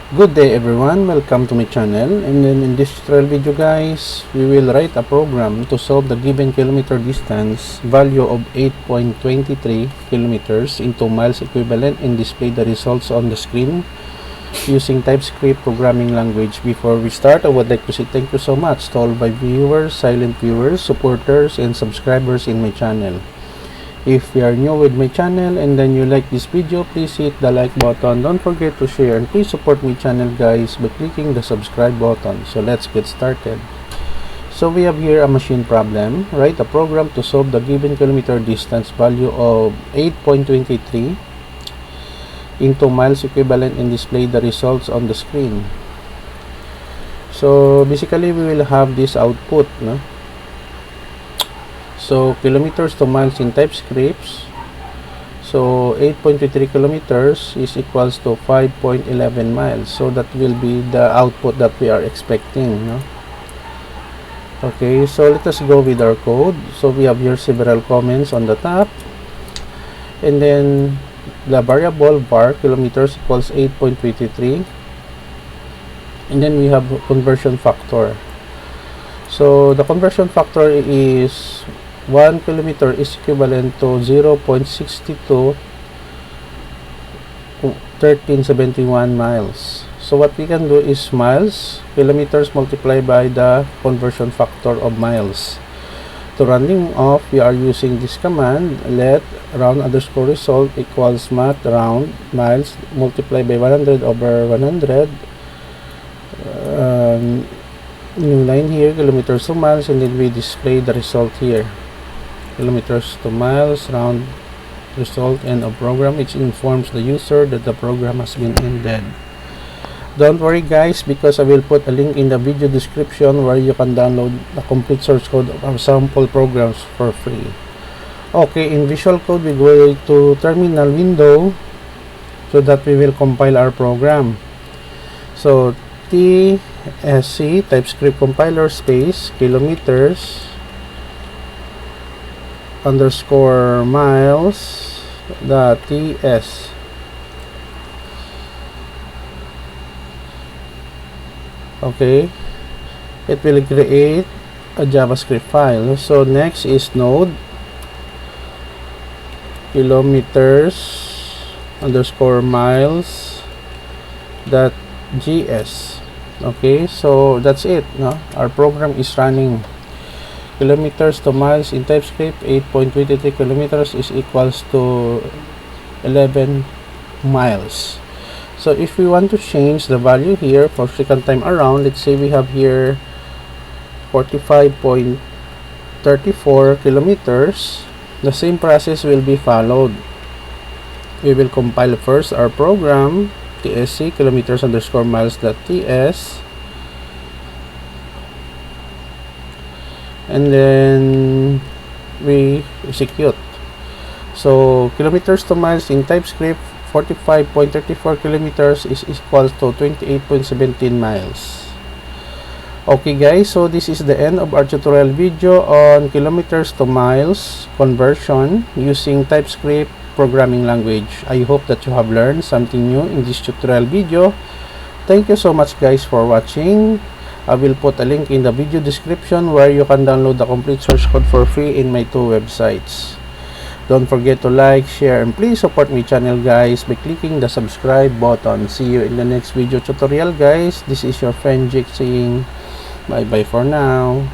Good day everyone, welcome to my channel. And then in this tutorial video guys, we will write a program to solve the given kilometer distance value of 8.23 kilometers into miles equivalent and display the results on the screen using TypeScript programming language. Before we start, I would like to say thank you so much to all my viewers, silent viewers, supporters, and subscribers in my channel. If you are new with my channel and then you like this video, please hit the like button. Don't forget to share and please support my channel guys by clicking the subscribe button. So let's get started. So we have here a machine problem. Write a program to solve the given kilometer distance value of 8.23 into miles equivalent and display the results on the screen. So basically we will have this output, no? So kilometers to miles in TypeScript. So 8.23 kilometers is equals to 5.11 miles. So that will be the output that we are expecting, no? Okay, so let us go with our code. So we have here several comments on the top, and then the variable var kilometers equals 8.23, and then we have conversion factor. So the conversion factor is 1 kilometer is equivalent to 0.62 1371 miles. So what we can do is miles, kilometers multiplied by the conversion factor of miles. To rounding off, we are using this command, let round underscore result equals math round miles multiplied by 100 over 100. New line here, kilometers to miles, and then we display the result here. Kilometers to miles, round result, end of program, which informs the user that the program has been ended. Don't worry guys, because I will put a link in the video description where you can download the complete source code of our sample programs for free. Okay, in Visual Code we go to terminal window so that we will compile our program. So TSC TypeScript compiler space kilometers underscore miles .ts. Okay, it will create a JavaScript file. So next is node kilometers underscore miles .js. Okay, so that's it, no? Our program is running. Kilometers to miles in TypeScript, 8.23 kilometers is equals to 11 miles. So if we want to change the value here for second time around, let's say we have here 45.34 kilometers, the same process will be followed. We will compile first our program, tsc kilometers underscore miles.ts, and then we execute. So kilometers to miles in TypeScript, 45.34 kilometers is equals to 28.17 miles. Okay guys, so this is the end of our tutorial video on kilometers to miles conversion using TypeScript programming language. I hope that you have learned something new in this tutorial video. Thank you so much guys for watching. I will put a link in the video description where you can download the complete source code for free in my two websites. Don't forget to like, share, and please support my channel guys by clicking the subscribe button. See you in the next video tutorial guys. This is your friend Jake saying bye bye for now.